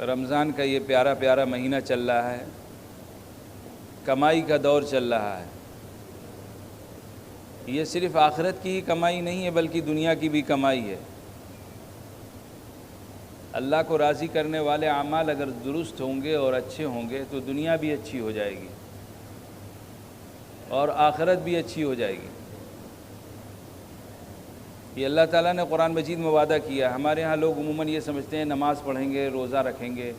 رمضان کا یہ پیارا پیارا مہینہ چل رہا ہے، کمائی کا دور چل رہا ہے۔ یہ صرف آخرت کی ہی کمائی نہیں ہے بلکہ دنیا کی بھی کمائی ہے۔ اللہ کو راضی کرنے والے اعمال اگر درست ہوں گے اور اچھے ہوں گے تو دنیا بھی اچھی ہو جائے گی اور آخرت بھی اچھی ہو جائے گی۔ یہ اللہ تعالیٰ نے قرآن مجید میں وعدہ کیا۔ ہمارے ہاں لوگ عموماً یہ سمجھتے ہیں نماز پڑھیں گے، روزہ رکھیں گے،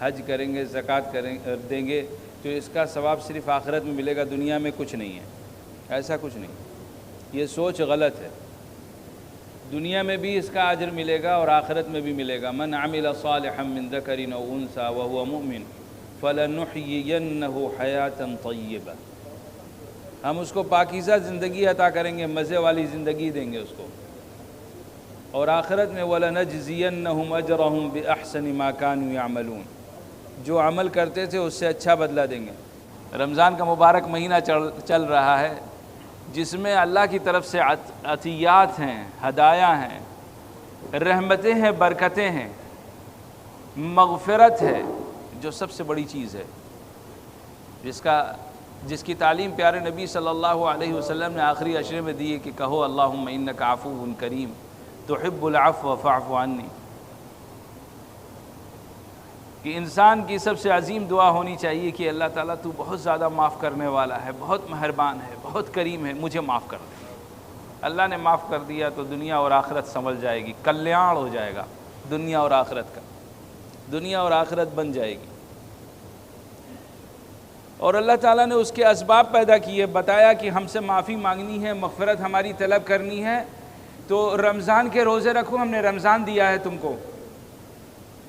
حج کریں گے، زکوٰۃ دیں گے تو اس کا ثواب صرف آخرت میں ملے گا، دنیا میں کچھ نہیں ہے۔ ایسا کچھ نہیں، یہ سوچ غلط ہے۔ دنیا میں بھی اس کا اجر ملے گا اور آخرت میں بھی ملے گا۔ من عمل صالحا من ذکر او انثی وهو مؤمن فلنحینہ حیاۃ طیبہ، ہم اس کو پاکیزہ زندگی عطا کریں گے، مزے والی زندگی دیں گے اس کو، اور آخرت میں وَلَنَجْزِيَنَّهُمْ أَجْرَهُمْ بِأَحْسَنِ مَا كَانُوا يَعْمَلُونَ، جو عمل کرتے تھے اس سے اچھا بدلہ دیں گے۔ رمضان کا مبارک مہینہ چل رہا ہے جس میں اللہ کی طرف سے عطیات ہیں، ہدایہ ہیں، رحمتیں ہیں، برکتیں ہیں، مغفرت ہے، جو سب سے بڑی چیز ہے، جس کی تعلیم پیارے نبی صلی اللہ علیہ وسلم نے آخری عشرے میں دی ہے کہ کہو اللہم انک عفو کریم تحب العفو فاعف عنی، کہ انسان کی سب سے عظیم دعا ہونی چاہیے کہ اللہ تعالیٰ تو بہت زیادہ معاف کرنے والا ہے، بہت مہربان ہے، بہت کریم ہے، مجھے معاف کر دے۔ اللہ نے معاف کر دیا تو دنیا اور آخرت سنبھل جائے گی، کلیان ہو جائے گا دنیا اور آخرت کا، دنیا اور آخرت بن جائے گی۔ اور اللہ تعالیٰ نے اس کے اسباب پیدا کیے، بتایا کہ ہم سے معافی مانگنی ہے، مغفرت ہماری طلب کرنی ہے تو رمضان کے روزے رکھو، ہم نے رمضان دیا ہے تم کو۔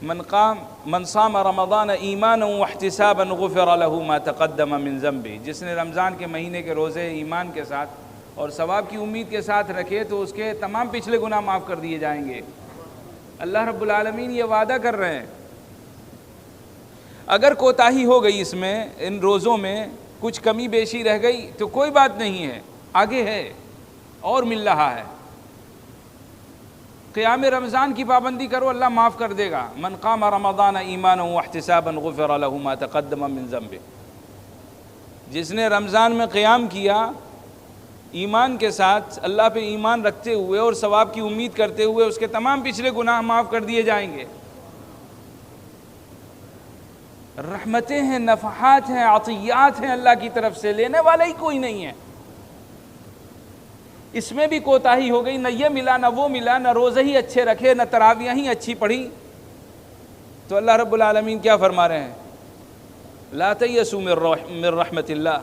من صام رمضان ایمانا واحتسابا غفر له ما تقدم من ذنبه، جس نے رمضان کے مہینے کے روزے ایمان کے ساتھ اور ثواب کی امید کے ساتھ رکھے تو اس کے تمام پچھلے گناہ معاف کر دیے جائیں گے۔ اللہ رب العالمین یہ وعدہ کر رہے ہیں۔ اگر کوتاہی ہو گئی اس میں، ان روزوں میں کچھ کمی بیشی رہ گئی تو کوئی بات نہیں ہے، آگے ہے اور مل رہا ہے۔ قیام رمضان کی پابندی کرو، اللہ معاف کر دے گا۔ من قام رمضان ایمانا واحتسابا غفر له ما تقدم من ذنبه، جس نے رمضان میں قیام کیا ایمان کے ساتھ، اللہ پہ ایمان رکھتے ہوئے اور ثواب کی امید کرتے ہوئے، اس کے تمام پچھلے گناہ معاف کر دیے جائیں گے۔ رحمتیں ہیں، نفحات ہیں، عطیات ہیں اللہ کی طرف سے، لینے والا ہی کوئی نہیں ہے۔ اس میں بھی کوتاہی ہو گئی، نہ یہ ملا نہ وہ ملا، نہ روزے ہی اچھے رکھے، نہ تراویح ہی اچھی پڑھی، تو اللہ رب العالمین کیا فرما رہے ہیں؟ لا تیسوا من رحمت اللہ،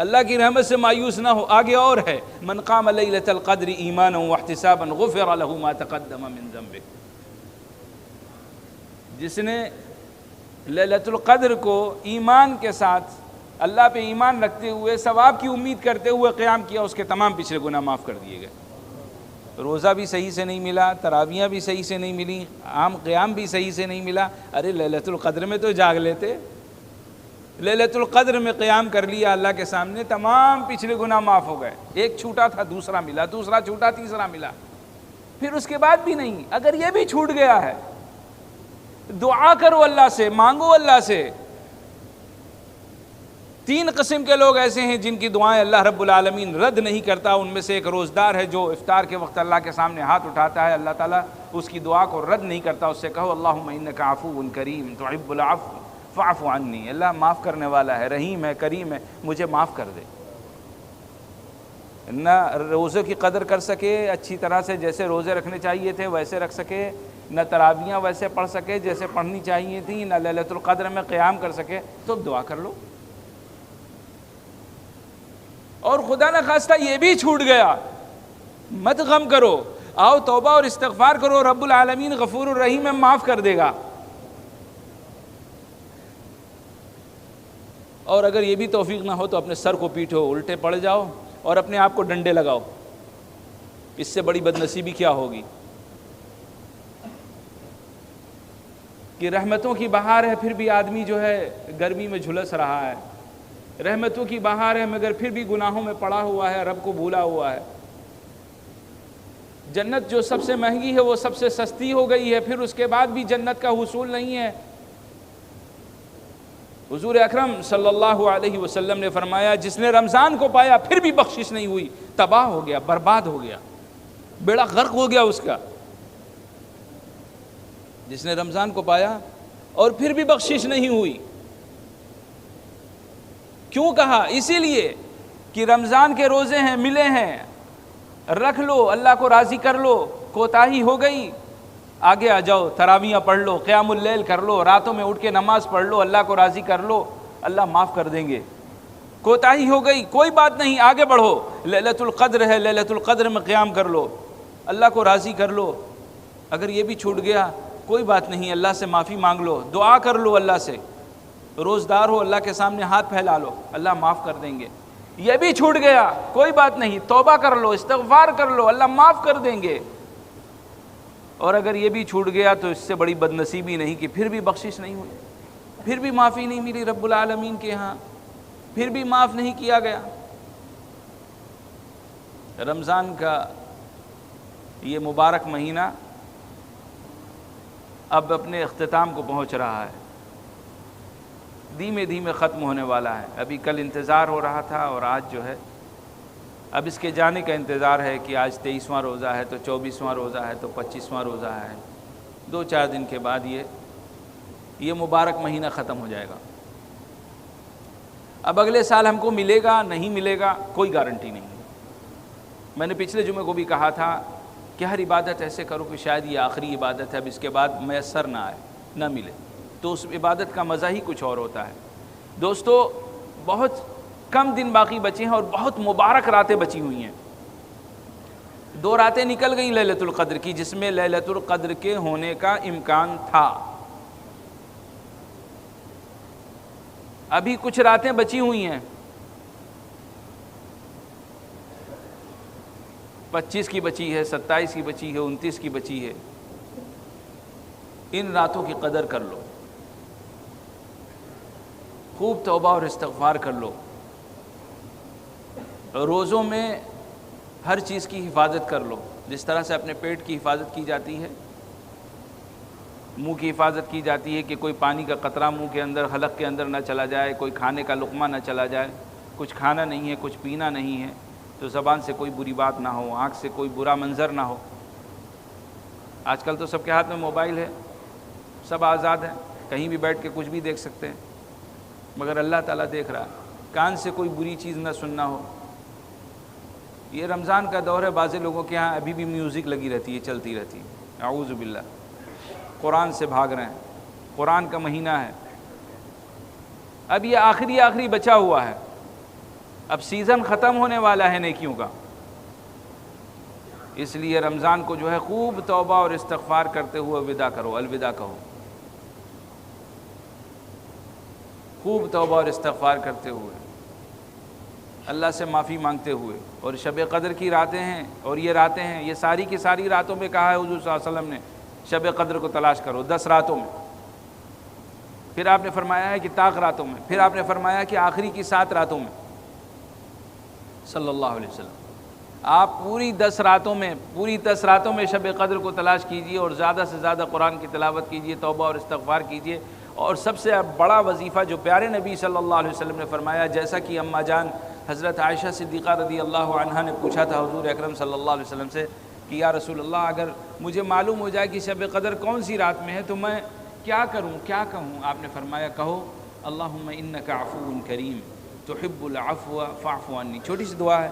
اللہ کی رحمت سے مایوس نہ ہو۔ آگے اور ہے، من قام لیلۃ القدر ایمانا واحتسابا غفر له ما تقدم من ذنبه، جس نے لیلۃ القدر کو ایمان کے ساتھ، اللہ پہ ایمان رکھتے ہوئے، ثواب کی امید کرتے ہوئے قیام کیا، اس کے تمام پچھلے گناہ معاف کر دیے گئے۔ روزہ بھی صحیح سے نہیں ملا، تراویحیں بھی صحیح سے نہیں ملی، عام قیام بھی صحیح سے نہیں ملا، ارے لیلۃ القدر میں تو جاگ لیتے، لیلۃ القدر میں قیام کر لیا اللہ کے سامنے، تمام پچھلے گناہ معاف ہو گئے۔ ایک چھوٹا تھا، دوسرا ملا، دوسرا چھوٹا، تیسرا ملا، پھر اس کے بعد بھی نہیں۔ اگر یہ بھی چھوٹ گیا ہے، دعا کرو اللہ سے، مانگو اللہ سے۔ 3 قسم کے لوگ ایسے ہیں جن کی دعائیں اللہ رب العالمین رد نہیں کرتا۔ ان میں سے ایک روزدار ہے جو افطار کے وقت اللہ کے سامنے ہاتھ اٹھاتا ہے، اللہ تعالیٰ اس کی دعا کو رد نہیں کرتا۔ اس سے کہو اللہم انک عفو کریم تحب العفو فاعف عنی، اللہ معاف کرنے والا ہے، رحیم ہے، کریم ہے، مجھے معاف کر دے۔ نہ روزے کی قدر کر سکے اچھی طرح سے، جیسے روزے رکھنے چاہیے تھے ویسے رکھ سکے، نہ تراویحیں ویسے پڑھ سکے جیسے پڑھنی چاہیے تھیں، نہ لیلۃ القدر میں قیام کر سکے، تو دعا کر لو۔ اور خدا نہ خواستہ یہ بھی چھوٹ گیا، مت غم کرو، آؤ توبہ اور استغفار کرو، رب العالمین غفور الرحیم ہے، معاف کر دے گا۔ اور اگر یہ بھی توفیق نہ ہو تو اپنے سر کو پیٹو، الٹے پڑ جاؤ اور اپنے آپ کو ڈنڈے لگاؤ، اس سے بڑی بدنصیبی کیا ہوگی؟ کہ رحمتوں کی بہار ہے پھر بھی آدمی جو ہے گرمی میں جھلس رہا ہے، رحمتوں کی بہار ہے مگر پھر بھی گناہوں میں پڑا ہوا ہے، رب کو بھولا ہوا ہے۔ جنت جو سب سے مہنگی ہے وہ سب سے سستی ہو گئی ہے، پھر اس کے بعد بھی جنت کا حصول نہیں ہے، حضور اکرم صلی اللہ علیہ وسلم نے فرمایا جس نے رمضان کو پایا پھر بھی بخشش نہیں ہوئی تباہ ہو گیا، برباد ہو گیا، بیڑا غرق ہو گیا اس کا۔ جس نے رمضان کو پایا اور پھر بھی بخشش نہیں ہوئی، کیوں کہا؟ اسی لیے کہ رمضان کے روزے ہیں، ملے ہیں، رکھ لو، اللہ کو راضی کر لو، کوتاہی ہو گئی آگے آ جاؤ، تراویحیں پڑھ لو، قیام اللیل کر لو، راتوں میں اٹھ کے نماز پڑھ لو، اللہ کو راضی کر لو، اللہ معاف کر دیں گے۔ کوتاہی ہو گئی، کوئی بات نہیں، آگے بڑھو، لیلۃ القدر ہے، لیلۃ القدر میں قیام کر لو، اللہ کو راضی کر لو۔ اگر یہ بھی چھوٹ گیا کوئی بات نہیں، اللہ سے معافی مانگ لو، دعا کر لو اللہ سے، روزدار ہو اللہ کے سامنے ہاتھ پھیلا لو، اللہ معاف کر دیں گے۔ یہ بھی چھوٹ گیا کوئی بات نہیں، توبہ کر لو، استغفار کر لو، اللہ معاف کر دیں گے۔ اور اگر یہ بھی چھوٹ گیا تو اس سے بڑی بدنصیبی نہیں کہ پھر بھی بخشش نہیں ہوئی، پھر بھی معافی نہیں ملی رب العالمین کے ہاں، پھر بھی معاف نہیں کیا گیا۔ رمضان کا یہ مبارک مہینہ اب اپنے اختتام کو پہنچ رہا ہے، دھیمے دھیمے ختم ہونے والا ہے۔ ابھی کل انتظار ہو رہا تھا اور آج جو ہے اب اس کے جانے کا انتظار ہے کہ آج 23واں روزہ ہے تو 24واں روزہ ہے تو 25واں روزہ ہے، 2-4 دن کے بعد یہ مبارک مہینہ ختم ہو جائے گا۔ اب اگلے سال ہم کو ملے گا نہیں ملے گا کوئی گارنٹی نہیں۔ میں نے پچھلے جمعے کو بھی کہا تھا کہ ہر عبادت ایسے کرو کہ شاید یہ آخری عبادت ہے، اب اس کے بعد میسر نہ آئے، نہ ملے، تو اس عبادت کا مزہ ہی کچھ اور ہوتا ہے۔ دوستو بہت کم دن باقی بچے ہیں اور بہت مبارک راتیں بچی ہوئی ہیں۔ 2 راتیں نکل گئیں لیلۃ القدر کی، جس میں لیلۃ القدر کے ہونے کا امکان تھا۔ ابھی کچھ راتیں بچی ہوئی ہیں، 25 کی بچی ہے، 27 کی بچی ہے، 29 کی بچی ہے۔ ان راتوں کی قدر کر لو، خوب توبہ اور استغفار کر لو، روزوں میں ہر چیز کی حفاظت کر لو، جس طرح سے اپنے پیٹ کی حفاظت کی جاتی ہے، منہ کی حفاظت کی جاتی ہے کہ کوئی پانی کا قطرہ منہ کے اندر، حلق کے اندر نہ چلا جائے، کوئی کھانے کا لقمہ نہ چلا جائے، کچھ کھانا نہیں ہے، کچھ پینا نہیں ہے تو زبان سے کوئی بری بات نہ ہو، آنکھ سے کوئی برا منظر نہ ہو۔ آج کل تو سب کے ہاتھ میں موبائل ہے، سب آزاد ہیں، کہیں بھی بیٹھ کے کچھ بھی دیکھ سکتے ہیں، مگر اللہ تعالیٰ دیکھ رہا ہے۔ کان سے کوئی بری چیز نہ سننا ہو۔ یہ رمضان کا دور ہے، بعض لوگوں کے ہاں ابھی بھی میوزک لگی رہتی ہے، چلتی رہتی ہے، اعوذ باللہ، قرآن سے بھاگ رہے ہیں۔ قرآن کا مہینہ ہے، اب یہ آخری بچا ہوا ہے، اب سیزن ختم ہونے والا ہے نیکیوں کا، اس لیے رمضان کو جو ہے خوب توبہ اور استغفار کرتے ہوئے وداع کرو، الوداع کہو، خوب توبہ اور استغفار کرتے ہوئے، اللہ سے معافی مانگتے ہوئے۔ اور شب قدر کی راتیں ہیں، اور یہ راتیں ہیں، یہ ساری کی ساری راتوں میں کہا ہے حضور صلی اللہ علیہ وسلم نے شب قدر کو تلاش کرو، 10 راتوں میں، پھر آپ نے فرمایا ہے کہ طاق راتوں میں، پھر آپ نے فرمایا کہ آخری کی 7 راتوں میں، صلی اللہ علیہ وسلم۔ آپ پوری 10 راتوں میں شب قدر کو تلاش کیجئے اور زیادہ سے زیادہ قرآن کی تلاوت کیجئے، توبہ اور استغفار کیجئے۔ اور سب سے بڑا وظیفہ جو پیارے نبی صلی اللہ علیہ وسلم نے فرمایا، جیسا کہ اماں جان حضرت عائشہ صدیقہ رضی اللہ عنہا نے پوچھا تھا حضور اکرم صلی اللہ علیہ وسلم سے کہ یا رسول اللہ، اگر مجھے معلوم ہو جائے کہ شب قدر کون سی رات میں ہے تو میں کیا کروں، کیا کہوں؟ آپ نے فرمایا کہو اللہم انک عفو کریم تحب العفو فاعف عنی۔ چھوٹی سی دعا ہے،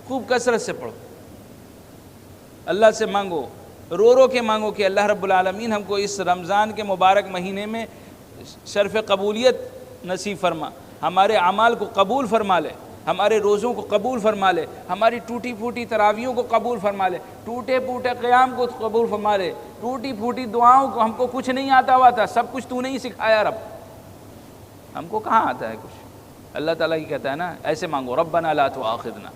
خوب کثرت سے پڑھو، اللہ سے مانگو، رو کے مانگو کہ اللہ رب العالمین ہم کو اس رمضان کے مبارک مہینے میں شرف قبولیت نصیب فرما، ہمارے اعمال کو قبول فرما لے، ہمارے روزوں کو قبول فرما لے، ہماری ٹوٹی پھوٹی تراویحوں کو قبول فرما لے، ٹوٹے پھوٹے قیام کو قبول فرما لے، ٹوٹی پھوٹی دعاؤں کو، ہم کو کچھ نہیں آتا ہوا تھا، سب کچھ تو نہیں سکھایا رب، ہم کو کہاں آتا ہے کچھ؟ اللہ تعالیٰ کی کہتا ہے نا، ایسے مانگو ربنا لا تؤاخذنا،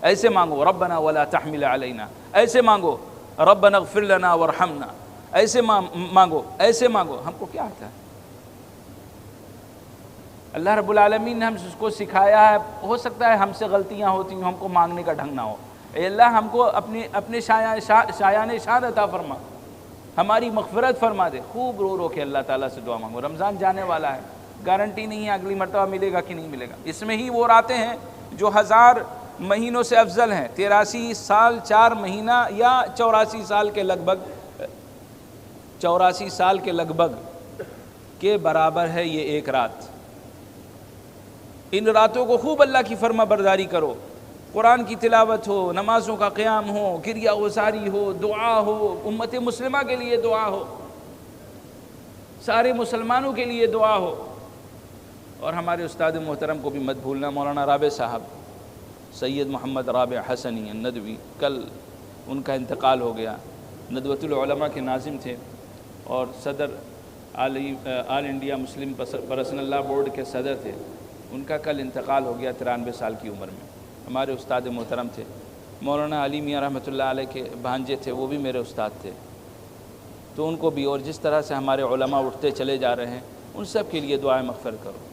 ایسے مانگو ربنا ولا تحمل علینا، ایسے مانگو ربنا اغفر لنا وارحمنا، ایسے مانگو، ایسے مانگو، ہم کو کیا آتا ہے؟ اللہ رب العالمین نے ہم کو سکھایا ہے، ہو سکتا ہے ہم سے غلطیاں ہوتی ہوں، ہم کو مانگنے کا ڈھنگ نہ ہو، اے اللہ ہم کو اپنے شایان شان عطا فرما، ہماری مغفرت فرما دے۔ خوب رو کے اللہ تعالیٰ سے دعا مانگو، رمضان جانے والا ہے، گارنٹی نہیں ہے اگلی مرتبہ ملے گا کہ نہیں ملے گا۔ اس میں ہی وہ راتیں ہیں جو 1000 مہینوں سے افضل ہیں، 83 سال 4 مہینہ یا 84 سال کے لگ بھگ، 84 سال کے لگ بھگ کے برابر ہے یہ ایک رات۔ ان راتوں کو خوب اللہ کی فرما برداری کرو، قرآن کی تلاوت ہو، نمازوں کا قیام ہو، کریا گزاری ہو، دعا ہو، امت مسلمہ کے لیے دعا ہو، سارے مسلمانوں کے لیے دعا ہو۔ اور ہمارے استاد محترم کو بھی مت بھولنا، مولانا رابع صاحب، سید محمد رابع حسنی الندوی، کل ان کا انتقال ہو گیا۔ ندوۃ العلماء کے ناظم تھے اور صدر آل انڈیا مسلم پرسنل لا بورڈ کے صدر تھے۔ ان کا کل انتقال ہو گیا 93 سال کی عمر میں۔ ہمارے استاد محترم تھے۔ مولانا علی میاں رحمۃ اللہ علیہ کے بھانجے تھے، وہ بھی میرے استاد تھے۔ تو ان کو بھی، اور جس طرح سے ہمارے علماء اٹھتے چلے جا رہے ہیں، ان سب کے لیے دعائیں مغفرت کرو۔